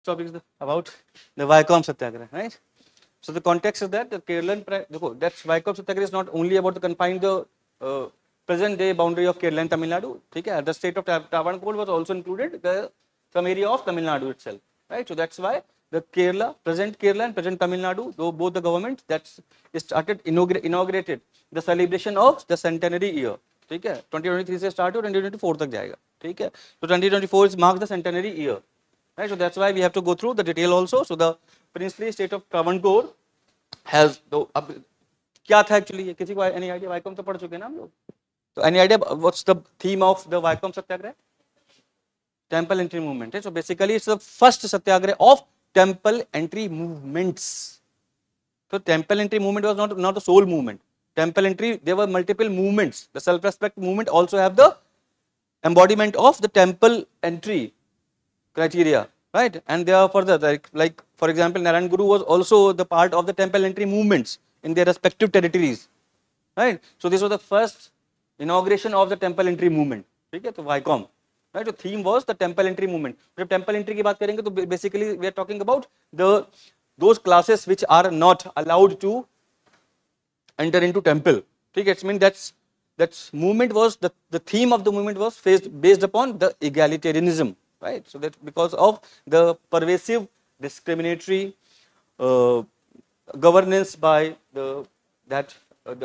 topic is about the Vaikom Satyagraha, right? So the context is that the Kerala, that's Vaikom Satyagraha is not only about the confined the present day boundary of Kerala and Tamil Nadu. Okay, the state of Travancore was also included some area of Tamil Nadu itself, right? So that's why the present Kerala and present Tamil Nadu, though both the governments that's started inaugurated the celebration of the centenary year. ठीक है 2023 से start हो 2024 तक जाएगा ठीक है तो 2024 is marks the centenary year right so that's why we have to go through the detail also so the princely state of Travancore has the अब क्या था एक्चुअली ये किसी को एनी आइडिया वाइकॉम तो पढ़ चुके हैं ना हम लोग तो any idea what's the theme of the Vaikom Satyagraha temple entry movement right? So basically it's the first satyagraha of temple entry movements so temple entry movement was not the sole movement temple entry there were multiple movements the self respect movement also have the embodiment of the temple entry criteria right and they are further like for example Narayan Guru was also the part of the temple entry movements in their respective territories right so this was the first inauguration of the temple entry movement ठीक है तो वाइकॉम right so theme was the temple entry movement जब temple entry की बात करेंगे तो basically we are talking about those classes which are not allowed to enter into temple ठीक है it means that's movement was the theme of the movement was based upon the egalitarianism right so that because of the pervasive discriminatory uh, governance by the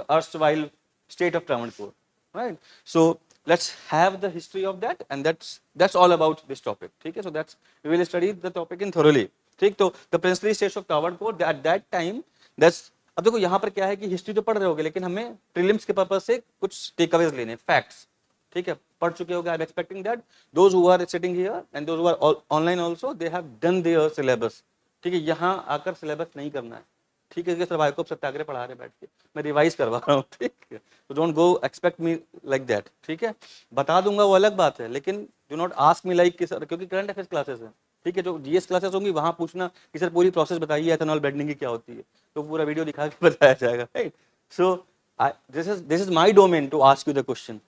erstwhile state of Travancore right so let's have the history of that and that's all about this topic ठीक है so that's we will study the topic in thoroughly ठीक तो the princely states of Travancore at that time that's अब देखो यहाँ पर क्या है कि हिस्ट्री तो पढ़ रहे होगे लेकिन हमें प्रीलिम्स के पर्पज से कुछ टेकअवेज लेने फैक्ट्स ठीक है पढ़ चुके होगे I am expecting that those who are sitting here and those who are online also they have done their syllabus ठीक है यहाँ आकर सिलेबस नहीं करना है ठीक है सर वाइकॉम सत्याग्रह पढ़ा रहे बैठ के मैं रिवाइज करवा रहा हूँ ठीक है तो don't go expect me like that ठीक है बता दूंगा वो अलग बात है लेकिन do not ask me like कि सर क्योंकि करंट अफेयर्स क्लासेस है ठीक है जो जीएस क्लासेस होंगी वहां पूछना कि सर पूरी प्रोसेस बताइए एथेनॉल ब्लेंडिंग की क्या होती है तो पूरा वीडियो दिखा के बताया जाएगा right so this is my domain to ask you the question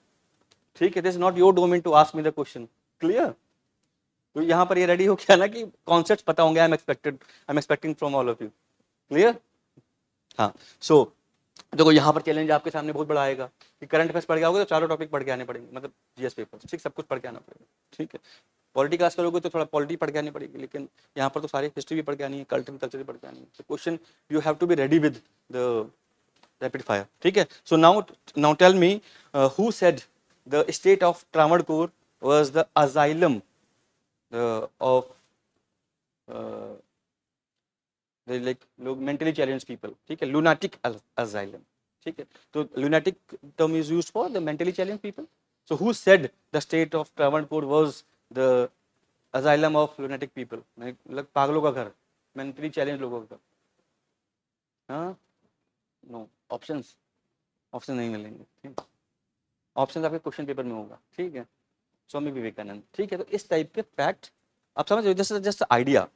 ठीक है this is not your domain to ask me the question clear तो यहाँ पर ये रेडी हो गया ना कि कॉन्सेप्ट पता होंगे आई am expecting from all of you clear हाँ सो देखो यहाँ पर चैलेंज आपके सामने बहुत बड़ा आएगा कि करंट अफेयर्स पढ़ के आओगे तो चारों टॉपिक पढ़ के आने पड़ेंगे मतलब जीएस पेपर ठीक सब कुछ पढ़ के आना पड़ेगा ठीक है पॉलिटी क्लास करोगे तो थोड़ा पॉलिटी पढ़ के आनी पड़ेगी लेकिन यहाँ पर तो सारी हिस्ट्री भी पढ़ के आनी है कल्चर भी पढ़ के आनी है question you have to be ready with the rapid fire ठीक है so now tell me who said the state of Travancore was the asylum of like mentally challenged people ठीक है lunatic asylum ठीक है तो lunatic term is used for the mentally challenged people so who said the state of Travancore was the asylum of lunatic people मतलब पागलों का घर mentally challenged लोगों का हाँ नो ऑप्शंस ऑप्शन नहीं मिलेंगे ठीक ऑप्शन आपके क्वेश्चन पेपर में होगा ठीक है स्वामी विवेकानंद ठीक है तो इस टाइप के फैक्ट आप समझ रहे हो just idea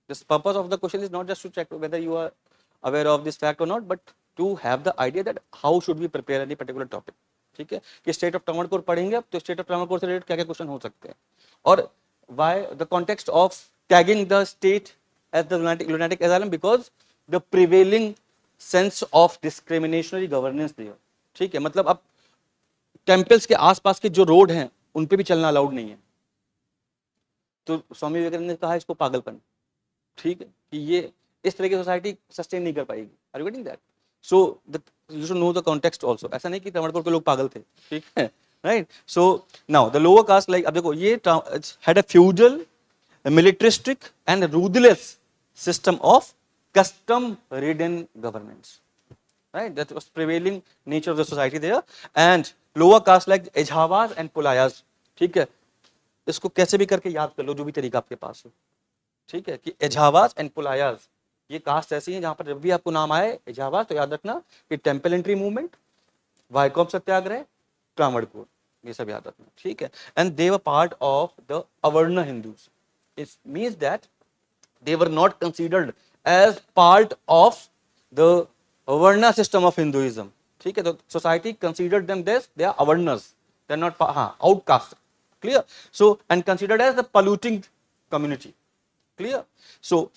this purpose of the question is not just to check whether you are aware of this fact or not but to have the idea that how should we prepare any particular topic ठीक है कि state of Travancore पढ़ेंगे अब तो state of Travancore से related क्या क्या question हो सकते हैं और why the context of tagging the state as the lunatic asylum because the prevailing sense of discriminatory governance there ठीक है मतलब अब टेम्पल्स के आसपास के जो रोड हैं उन पे भी चलना अलाउड नहीं है तो स्वामी विवेकानंद ने कहा इसको पागलपन ठीक है कि ये इस तरह की सोसाइटी सस्टेन नहीं कर पाएगी are you getting that so you should know the context also ऐसा नहीं कि Travancore के लोग पागल थे ठीक है right so now the lower caste like अब देखो ये had a feudal militaristic and ruthless system of custom ridden governance right that was prevailing nature of the society there and lower caste like Ejhavas and Pulayas ठीक है इसको कैसे भी करके याद कर लो जो भी तरीका आपके पास हो ठीक है कि एझावास एंड पुलायास ये कास्ट ऐसी हैं जहां पर जब भी आपको नाम आए एझावास तो याद रखना कि temple entry movement Vaikom Satyagraha Travancore ये सब याद रखना ठीक है and they were part of the avarna Hindus it means that they were not considered as part of the avarna system of Hinduism ठीक है तो society considered them this they are avarnas they are not हाँ outcast clear so and considered as the polluting community Clear? So,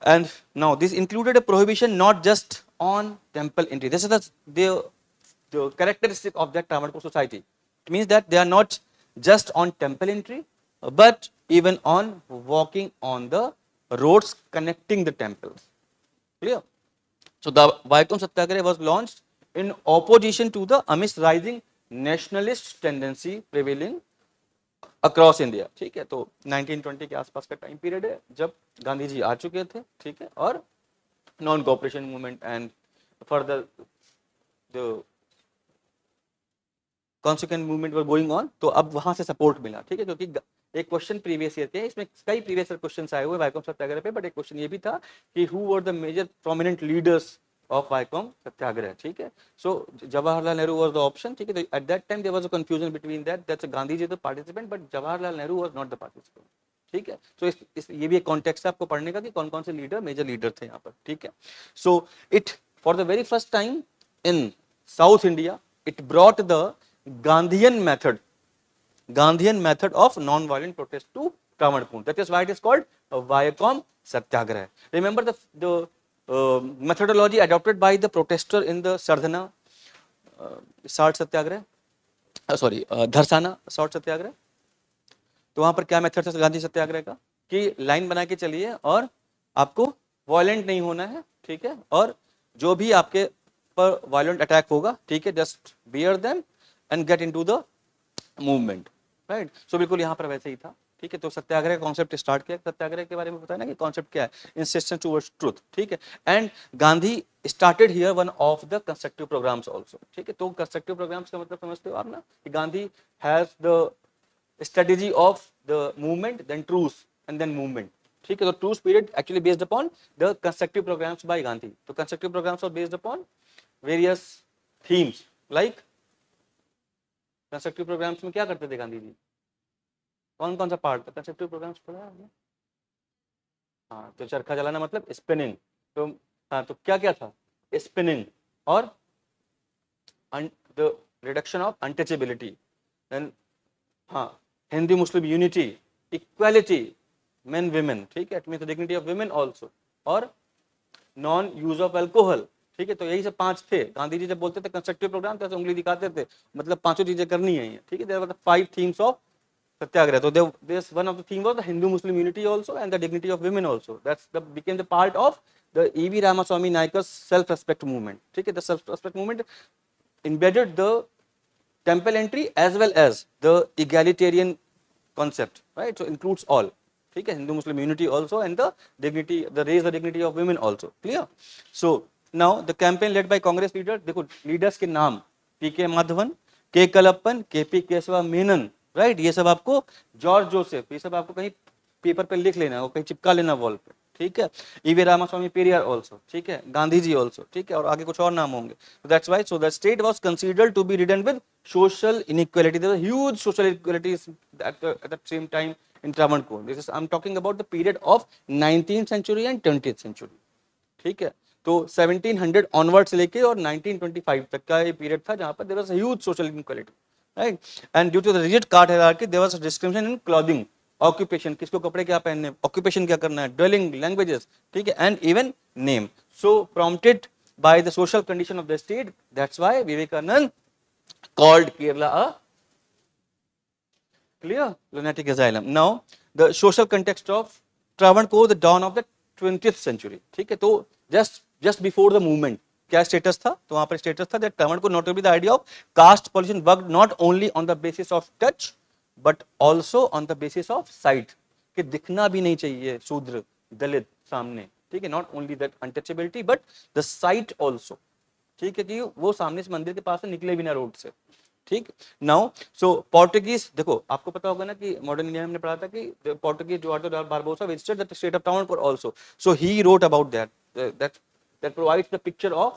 and now this included a prohibition not just on temple entry. This is the characteristic of that Travancore society. It means that they are not just on temple entry, but even on walking on the roads connecting the temples. Clear? So the Vaikom Satyagraha was launched in opposition to the amidst rising nationalist tendency prevailing across India. ठीक है, तो 1920 के आसपास का time period है जब गांधी जी आ चुके थे. ठीक है, और non cooperation movement and further the consequent movement were going on. तो अब वहां से सपोर्ट मिला. ठीक है, क्योंकि एक क्वेश्चन प्रीवियस ईयर के, इसमें कई प्रीवियस ईयर क्वेश्चंस आए हुए वाइकॉम सत्याग्रह पे, बट एक क्वेश्चन ये भी था कि who were the major prominent leaders of Vaikom Satyagraha. ठीक है, so Jawaharlal Nehru was the option. ठीक है, तो at that time there was a confusion between that's Gandhi ji the participant, but Jawaharlal Nehru was not the participant. ठीक है, so ये भी एक कॉन्टेक्स्ट है आपको पढ़ने का कि कौन कौन से लीडर मेजर लीडर थे यहाँ पर. ठीक है, so it for the very first time in South India it brought the Gandhian method of non-violent protest to Travancore. That is why it is called Vaikom Satyagraha. Remember the methodology adopted by the protester in the Sardhana salt satyagraha, sorry Dharasana salt satyagraha. तो वहां पर क्या method था गांधी सत्याग्रह का कि line बना के चलिए और आपको वायलेंट नहीं होना है. ठीक है, और जो भी आपके पर वायलेंट अटैक होगा, ठीक है, just bear them and get into the movement. Right, so बिल्कुल यहाँ पर वैसे ही था. ठीक है, तो सत्याग्रह कॉन्सेप्ट स्टार्ट किया. सत्याग्रह के बारे में बताया ना कि कॉन्सेप्ट क्या है, इंसिस्टेंस टुवर्ड्स ट्रूथ. ठीक है, and Gandhi started here one of the constructive programmes also. ठीक है, तो कंस्ट्रक्टिव प्रोग्राम्स का मतलब समझते हो आप ना कि Gandhi has the strategy of the movement, then truce and then movement. ठीक है, तो truce period actually based upon the constructive programs by Gandhi. तो constructive programs are based upon various themes. Like constructive programs में क्या करते थे गांधी जी, कौन कौन सा पार्ट था कंसेप्टिव प्रोग्राम्स पढ़ा है आपने? हाँ, तो चरखा चलाना मतलब स्पिनिंग. तो हाँ, तो क्या क्या था, स्पिनिंग और the reduction of untouchability, then हाँ Hindu Muslim unity, equality men women. ठीक है, it means the dignity of women also, और नॉन यूज ऑफ अल्कोहल. ठीक है, तो यही सब 5 थे. गांधी जी जब बोलते थे कंस्ट्रक्टिव प्रोग्राम तो उंगली दिखाते थे, मतलब 5 चीजें करनी है. ठीक है, there were the 5 themes of Satyagraha. So this one of the theme was the Hindu-Muslim unity also and the dignity of women also. Became the part of the E.V. Ramaswamy Naikar's self-respect movement. Okay, the self-respect movement embedded the temple entry as well as the egalitarian concept, right? So includes all. Okay, Hindu-Muslim unity also and the dignity, raise the dignity of women also. Clear? So now the campaign led by Congress leaders. देखो leaders के नाम P.K. Madhavan, K. Kalappan, K.P. Kesava Menon. Right, ये सब आपको George Joseph, ये सब आपको कहीं पेपर पे लिख लेना है, कहीं चिपका लेना वॉल पे. ठीक है, ईवी रामास्वामी पेरियार आल्सो. ठीक है, गांधी जी आल्सो. ठीक है, और आगे कुछ और नाम होंगे. That's why so the state was considered to be ridden with social inequality. There were huge social inequalities at the same time in Travancore. This is I am talking about the period of 19th century and 20th century. ठीक है, तो 1700 onward से लेके और 1925 तक का ये period था जहां पर there was huge social inequality. Right, and due to the rigid caste hierarchy there was a discrimination in clothing, occupation, किसको कपड़े क्या पहनने, occupation क्या करना है, dwelling, languages. ठीक है, and even name. So prompted by the social condition of the state, that's why Vivekanand called Kerala a clear lunatic asylum. Now the social context of Travancore, the dawn of the 20th century. ठीक है, तो just before the movement क्या status था, तो वहां पर status था that Travancore notably the idea of caste politician worked not only on the basis of touch but also on the basis of sight, कि दिखना भी नहीं चाहिए शूद्र दलित सामने. ठीक है, not only that untouchability but the site also. ठीक है, कि वो सामने से मंदिर के पास से निकले बिना रोड से. ठीक, नाउ सो पोर्टुगीज, देखो आपको पता होगा ना कि मॉडर्न इंडिया में हमने पढ़ा था कि Portuguese Eduardo Barbosa visited the state of Travancore also. So he wrote about that provides the picture of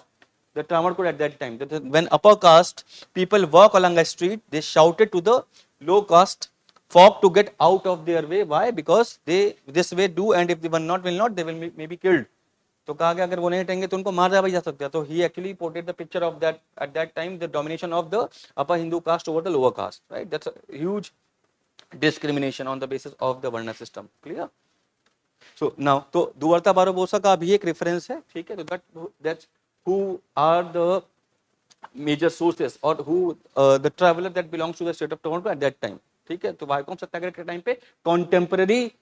the Travancore at that time. That when upper caste people walk along a street, they shouted to the low caste folk to get out of their way. Why? Because they this way do, and if they will not, they will may be killed. तो कहा गया अगर वो नहीं हटेंगे तो उनको मारा भी जा सकता है. तो he actually portrayed the picture of that at that time the domination of the upper Hindu caste over the lower caste. Right? That's a huge discrimination on the basis of the Varna system. Clear? So now तो दुवार्ता Barbosa का भी एक reference है, ठीक है, तो that's who are the major sources or who the traveler that belongs to the state of Toronto at that time, ठीक है। तो वाइकोम सत्याग्रह के टाइम पे कॉन्टेम्पररी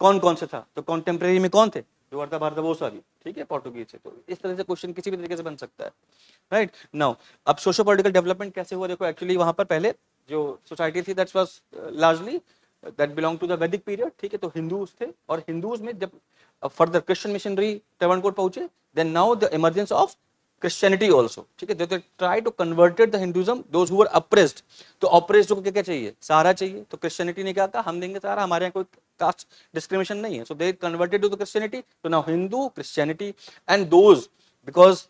कौन कौन से था, तो कॉन्टेम्पररी में कौन थे, दुवार्ता बारबोसा भी, ठीक है, पोर्टुगीज से। तो इस तरह से क्वेश्चन किसी भी तरीके से बन सकता है, राइट। नाउ अब सोशो पॉलिटिकल डेवलपमेंट कैसे हुआ, देखो एक्चुअली वहां पर पहले जो सोसाइटी थी that was largely that belong to the Vedic period, ठीक है। तो हिंदूज थे, और हिंदूज में जब फर्दर क्रिश्चियन मिशनरी ट्रेवनकोर पहुंचे, then now the emergence of Christianity also, ठीक है। they try to converted the Hinduism, those who were oppressed, तो oppressed को क्या क्या चाहिए, सहारा चाहिए, तो Christianity ने क्या कहा, हम देंगे सहारा, हमारे यहाँ कोई कास्ट डिस्क्रिमिनेशन नहीं है, so they converted to the Christianity, so now Hindu, Christianity, and those because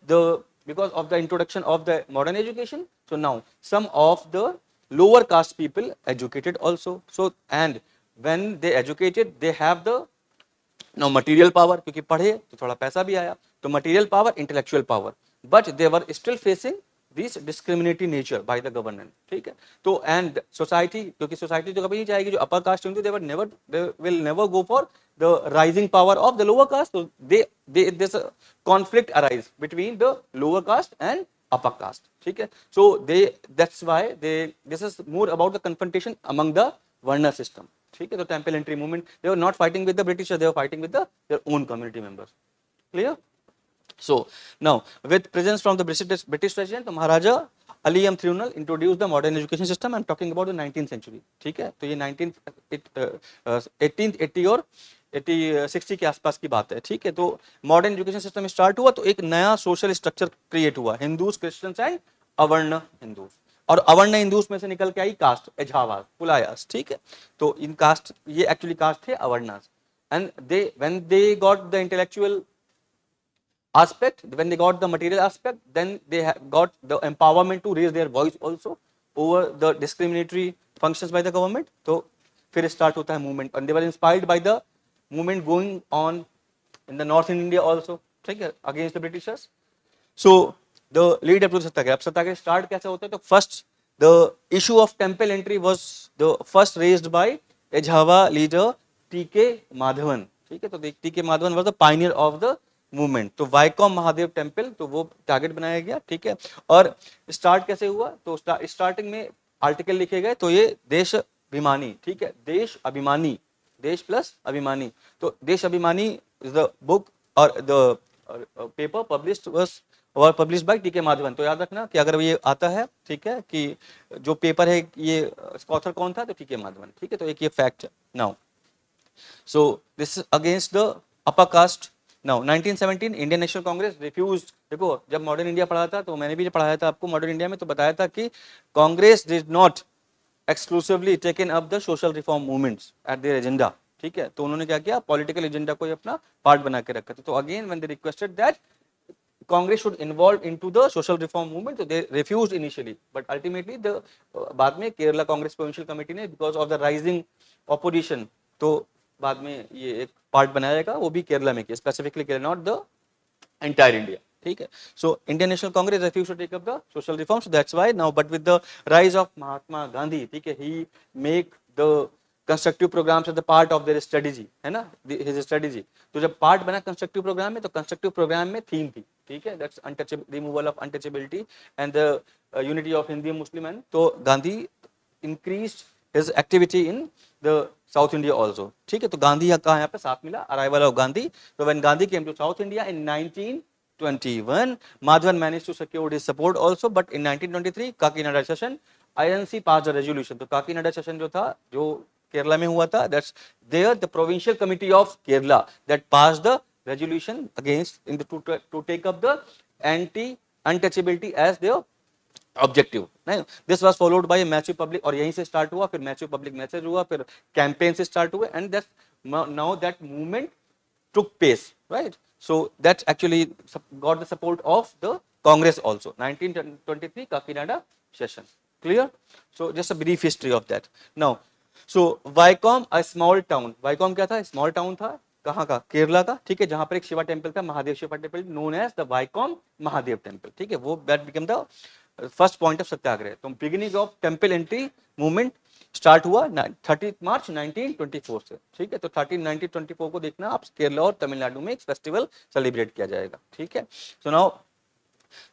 of the introduction of the modern education, so now some of the lower caste people educated also, so and when they educated they have the now material power, क्योंकि पढ़े तो थोड़ा पैसा भी आया, तो material power, intellectual power, but they were still facing this discriminatory nature by the government, ठीक है। तो and society, क्योंकि society तो कभी नहीं चाहेगी जो upper caste होंगे, they will never go for the rising power of the lower caste, so there's a conflict arise between the lower caste and upper caste, ठीक है। so that's why this is more about the confrontation among the Varna system, ठीक है। तो temple entry movement, they were not fighting with the British, they were fighting with their own community members, clear। so now with presence from the British president, Maharaja Ali M Tribunal introduced the modern education system. I'm talking about the 19th century, ठीक है। तो ये 1880 और 60 के आसपास की बात है, ठीक है। तो मॉडर्न एजुकेशन सिस्टम स्टार्ट हुआ, तो एक नया सोशल स्ट्रक्चर क्रिएट हुआ, हिंदूज, क्रिश्चियंस एंड अवर्ण हिंदूज, और अवर्ण हिंदूज में से निकल के आई कास्ट एझावास, पुलायास, ठीक है। तो इन कास्ट, ये एक्चुअली कास्ट थे avarnas, and they when they got the intellectual aspect, when they got the material aspect, then they got the empowerment to raise their voice also over the discriminatory functions by the government. तो फिर start होता है movement, and they were inspired by the movement going on in the north in India also, ठीक है, against the Britishers. So the lead up to सत्याग्रह, अब सत्याग्रह start कैसे होता है, तो first the issue of temple entry was the first raised by Ezhava leader TK. Madhavan, ठीक है। तो TK. Madhavan was the pioneer of the movement, तो वाइकॉम महादेव टेम्पल, तो वो टारगेट बनाया गया, ठीक है। और स्टार्ट कैसे हुआ, तो स्टार्टिंग में आर्टिकल लिखे गए, तो ये देश अभिमानी, ठीक है, देश अभिमानी, देश प्लस अभिमानी, तो देश अभिमानी इज द बुक और द पेपर पब्लिश्ड और पब्लिश बाय टी.के. माधवन। तो याद रखना कि अगर ये आता है, ठीक है, कि जो पेपर है ये ऑथर कौन था, तो टी.के. माधवन, ठीक है। तो एक ये फैक्ट है। Now so this is against the upper caste. Now 1917 Indian National Congress refuse, देखो जब मॉडर्न इंडिया पढ़ा था, तो मैंने भी पढ़ाया था आपको मॉडर्न इंडिया में, तो बताया था कि Congress did not exclusively taken up the social reform movements eight their agenda, ठीक है। तो उन्होंने क्या किया, पॉलिटिकल एजेंडा को अपना पार्ट बना के रखा था। तो again when they requested that Congress should involve into the social reform movement, so they refused initially, but ultimately the बाद में केरला कांग्रेस प्रोविंशियल कमेटी ने because of the rising opposition, तो बाद में ये एक पार्ट बनाया जाएगा, वो भी केरला में किया, specifically Kerala, not the entire India, ठीक है। So Indian National Congress refused to take up the social reforms, so that's why now, but with the rise of Mahatma Gandhi, ठीक है, he make the constructive program से the part of their strategy, है ना, his strategy. तो जब part बना constructive programme में, तो कंस्ट्रक्टिव प्रोग्राम में थीम थी, ठीक है, that's untouchable, removal of untouchability and the unity of Hindu Muslim and, तो Gandhi increased his activity in the south India also, ठीक है। तो गांधी का यहाँ पे साथ मिला, अराइवल ऑफ गांधी, तो when Gandhi came to South India in 1921, Madhavan managed to secure his support also, but in 1923 Kakinada session, INC passed a resolution, तो काकीनाडा सेशन जो था, जो केरला में हुआ था, that's there the provincial committee of Kerala that passed the resolution against in the to take up the anti untouchability as their objective, नहीं, this was followed by massive public, और यहीं से स्टार्ट हुआ, फिर मैसिव पब्लिक मैसेज हुआ, फिर campaign से start हुआ, and that now that movement took pace, right? So that actually got the support of the Congress also. 1923 Kakinada session, clear? So just a brief history of that. Now, so Vaikom, a small town. Vaikom क्या था? Small town था, कहाँ का? केरला का, ठीक है, जहाँ पर एक शिवा टेम्पल था, Mahadev Shiva temple, known as the Vaikom Mahadev temple, ठीक है, वो that became the first point of satyagraha. तो beginning of temple entry movement start हुआ 30 मार्च 1924 से, ठीक है। तो 1924 को देखना आप, केरला और तमिलनाडु में एक फेस्टिवल सेलिब्रेट किया जाएगा, ठीक है। सो नाउ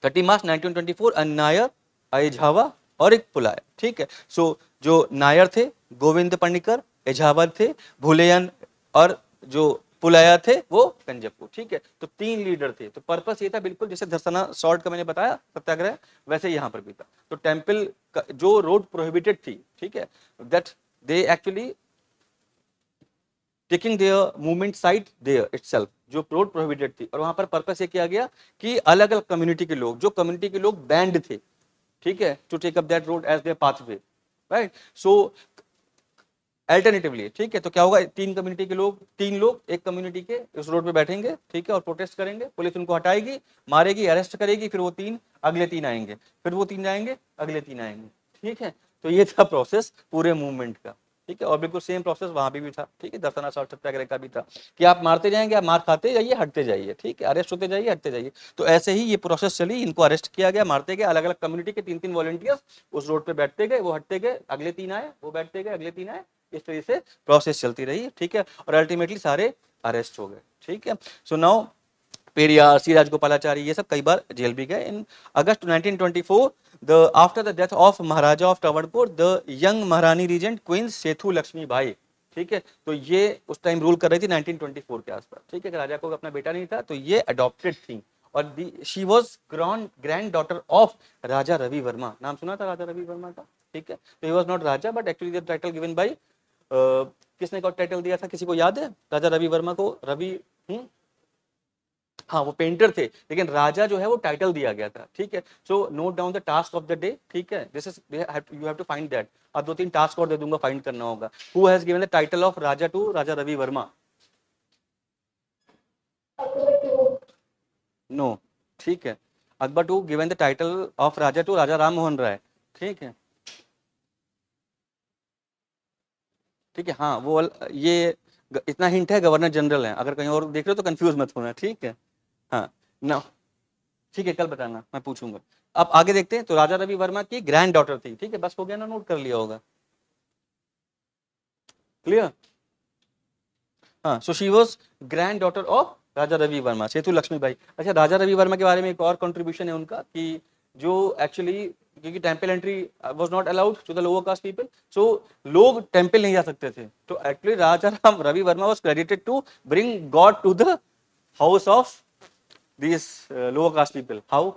30 मार्च 1924 नायर, एझावा और एक पुलाय, ठीक है। सो जो नायर थे गोविंद पनिकर, एझावर थे भूलेयन, और जो पुलाया थे वो कंजप्पू, ठीक है। तो 3 लीडर थे। तो पर्पस ये था बिल्कुल जैसे धरसना शॉर्ट का मैंने बताया सत्याग्रह, वैसे यहाँ पर भी था। तो टेम्पल जो रोड प्रोहिबिटेड थी, ठीक है, that they actually taking their movement site there itself, जो रोड प्रोहिबिटेड थी। और वहां पर पर्पस ये किया गया कि अलग अलग कम्युनिटी के लोग, जो कम्युनिटी के लोग बैंड थे, ठीक है, to take up that road as their pathway, right. So alternatively, ठीक है, तो क्या होगा, 3 कम्युनिटी के लोग, 3 लोग एक कम्युनिटी के उस रोड पे बैठेंगे, ठीक है, और प्रोटेस्ट करेंगे, पुलिस उनको हटाएगी, मारेगी, अरेस्ट करेगी, फिर वो 3 अगले 3 आएंगे, फिर वो 3 जाएंगे, अगले 3 आएंगे, ठीक है। तो ये था प्रोसेस पूरे मूवमेंट का, ठीक है। और बिल्कुल सेम प्रोसेस वहां पे भी था, ठीक है, दर्शना शॉर्ट सत्याग्रह का भी था कि आप मारते जाएंगे, आप मार खाते जाइए, हटते जाइए, ठीक है, अरेस्ट होते जाइए, हटते जाइए। तो ऐसे ही ये प्रोसेस चली, इनको अरेस्ट किया गया, मारते गए, अलग अलग कम्युनिटी के 3-3 वॉलंटियर्स उस रोड पे बैठते गए, वो हटते गए, अगले 3 आए, वो बैठते गए, अगले 3 आए, इस तरह से प्रोसेस चलती रही, ठीक है। और अल्टीमेटली सारे अरेस्ट हो गए, ठीक है। So now Periyar, C Rajagopalachari, ये सब कई बार जेल भी गए। In August 1924 the after the death of Maharaja of Travancore the young Maharani regent queen Sethu Lakshmi Bai, ठीक है। तो ये उस टाइम रूल कर रही थी 1924 के आसपास, ठीक है। राजा को अपना बेटा नहीं था, तो ये अडॉप्टेड थी। और she was granddaughter of Raja Ravi Varma. नाम सुना था राजा रवि वर्मा का, ठीक है। तो he was not Raja, but actually the title given by, किसने को टाइटल दिया था, किसी को याद है? राजा रवि वर्मा को रवि, हाँ वो पेंटर थे, लेकिन राजा जो है वो टाइटल दिया गया था, ठीक है। So note down the task of the day, ठीक है, this is you have to find that. अब 2-3 टास्क और दे दूंगा, फाइंड करना होगा। Who has given the title of Raja to Raja Ravi Varma? No, ठीक है। Akbar to given the title of Raja to Raja Ram Mohan Roy, ठीक है, ठीक है। हाँ वो ये इतना हिंट है, गवर्नर जनरल है, अगर कहीं और देख रहे हो तो कंफ्यूज मत होना, ठीक है। हाँ ना, ठीक है, कल बताना, मैं पूछूंगा। अब आगे देखते हैं। तो राजा रवि वर्मा की ग्रैंड डॉटर थी, ठीक है, बस हो गया ना, नोट कर लिया होगा, क्लियर। हाँ, so she was granddaughter of Raja Ravi Varma, Setu Lakshmi Bai. अच्छा, राजा रवि वर्मा के बारे में एक और कंट्रीब्यूशन है उनका कि जो एक्चुअली, क्योंकि temple entry was not allowed to the lower caste people, so लोग टेम्पल नहीं जा सकते थे। तो actually Raja Ram Ravi Varma was credited to bring god to the house of this lower caste people. How?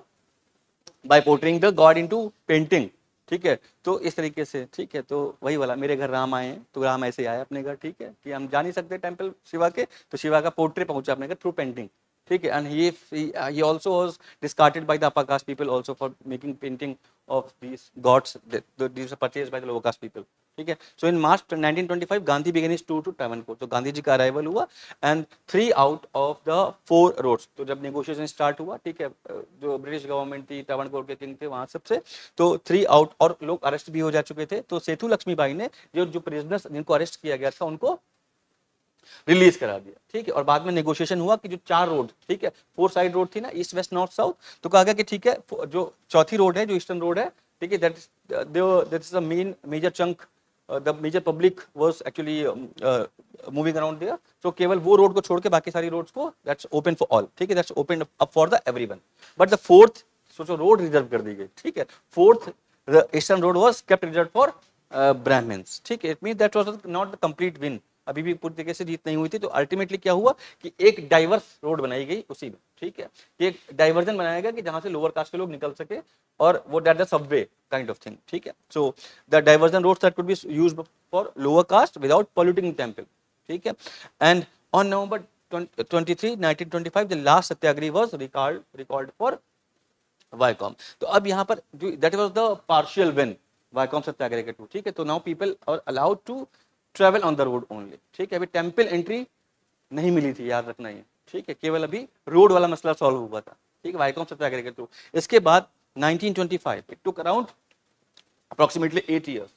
By portraying the god into painting, ठीक है। तो इस तरीके से, ठीक है, तो वही वाला, मेरे घर राम आए हैं, तो राम ऐसे आए अपने घर, ठीक है, कि हम जा नहीं सकते टेम्पल शिवा के, तो शिवा का पोर्ट्रेट पहुंचा अपने घर थ्रू पेंटिंग, ठीक है। And he also was discarded by the upper caste people also for making painting of these gods that these are purchased by the lower caste people, ठीक है। So in March 1925 Gandhi began his tour to Travancore, तो गांधी जी का arrival हुआ। And 3 out of the 4 roads, तो जब negotiation start हुआ, ठीक है, जो ब्रिटिश गवर्नमेंट थी, ट्रावणकोर के किंग थे वहां सबसे, तो 3 आउट, और लोग अरेस्ट भी हो जा चुके थे। तो सेतु लक्ष्मीबाई ने जो प्रिजनर्स जिनको अरेस्ट किया गया था उनको रिलीज करा दिया, ठीक है। और बाद में नेगोशिएशन हुआ कि जो 4 रोड, ठीक है, 4 साइड रोड थी ना, ईस्ट वेस्ट नॉर्थ साउथ, तो कहा गया कि ठीक है, जो चौथी रोड है, जो ईस्टर्न रोड है, ठीक है, that is the main major chunk, the major public was actually moving around there, तो केवल वो रोड को छोड़ के बाकी सारी रोड्स को दैट्स ओपन फॉर ऑल, ठीक है, that's open up for the everyone. But the fourth, सोचो, रोड रिजर्व कर दी गई, ठीक है, fourth the eastern road was kept reserve for Brahmins, ठीक है। It mean that was not the complete win, अभी भी पूरी तरीके से जीत नहीं हुई थी। तो अल्टीमेटली क्या हुआ कि एक डाइवर्स रोड बनाई गई उसी में, ठीक है, एक डाइवर्जन बनाया गया कि जहां से लोअर कास्ट के लोग निकल सके, और वो that the subway kind of thing, ठीक है। So the diversion roads that could be used for lower caste without polluting temple, ठीक है। And on November 23, 1925 the last satyagraha was recalled for Vaikom. तो अब यहाँ पर that was the partial win Vaikom satyagraha के टू, ठीक है। तो now people are allowed to travel on the road only, ठीक है। अभी टेम्पल एंट्री नहीं मिली थी, याद रखना ये, ठीक है, केवल अभी रोड वाला मसला सॉल्व हुआ था, ठीक है, वाईकॉम सत्याग्रह के थ्रू। इसके बाद 1925 it took around approximately 8 years,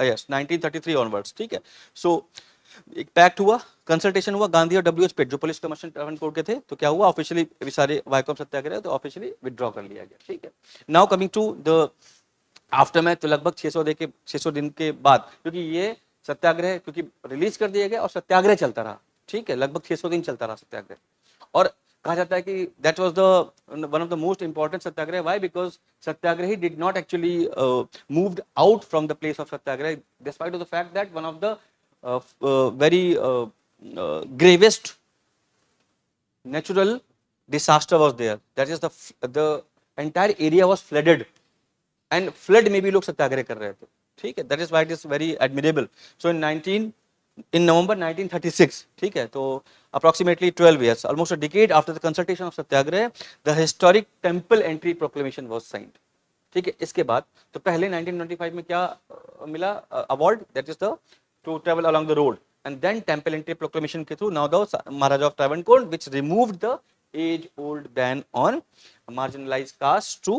yes 1933 onwards, ठीक है। सो एक पैक्ट हुआ, कंसल्टेशन हुआ गांधी और डब्ल्यूएच पेट जो पुलिस कमीशन ट्रेवन कोड के थे, तो क्या हुआ ऑफिशियली सारे वाइकॉम सत्याग्रह तो ऑफिशियली विड्रॉ कर लिया गया, ठीक है। Now coming to the aftermath, तो लगभग 600 दिन के बाद, क्योंकि ये सत्याग्रह क्योंकि रिलीज कर दिया गया और सत्याग्रह चलता रहा, ठीक है, लगभग 600 दिन चलता रहा सत्याग्रह। और कहा जाता है कि that was the one of the most important satyagraha, why, because satyagrahi did not actually moved out from the place of satyagraha despite of the fact that one of the very gravest natural disaster was there, that is the entire area was flooded and flood में भी लोग सत्याग्रह कर रहे थे, ठीक है, that is why it is very admirable. So in November 1936, ठीक है, तो approximately 12 years, almost a decade after the consultation of Satyagraha, the historic temple entry proclamation was signed, ठीक है। इसके बाद तो पहले 1925 में क्या मिला award, that is the to travel along the road, and then temple entry proclamation के through now the Maharaja of Travancore, which removed the age old ban on marginalized caste to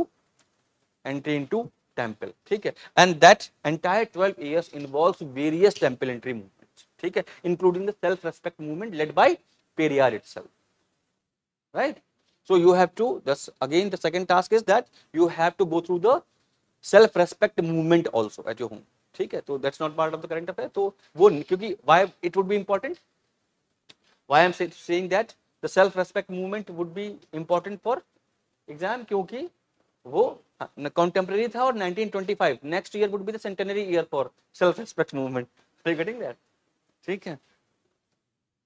entry into temple, ठीक है। and that entire 12 years involves various temple entry movements, ठीक है, including the self respect movement led by Periyar itself, right? So you have to, this again the second task is that you have to go through the self respect movement also at your home, ठीक है, तो that's not part of the current affair. तो वो क्योंकि why it would be important, why I am saying that the self respect movement would be important for exam, क्योंकि वो contemporary था और 1925 next year would be the centenary year for self respect movement, are you getting that, ठीक है।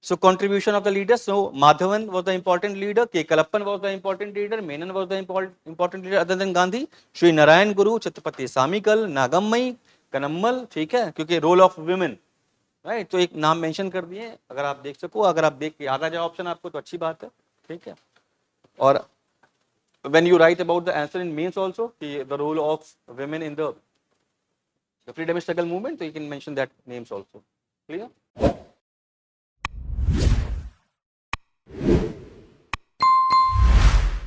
So contribution of the leaders, so Madhavan was the important leader, K. Kalappan was the important leader, Menon was the important leader other than Gandhi, Shri Narayan Guru, Chhatrapati Samikal, Nagamai, Kanammal, ठीक है, क्योंकि role of women, right, तो एक नाम mention कर दिए, अगर आप देख सको, अगर आप देख याद आ जाए ऑप्शन आपको तो अच्छी बात है, ठीक है। और when you write about the answer in mains also, the role of women in the freedom struggle movement, so you can mention that names also, clear.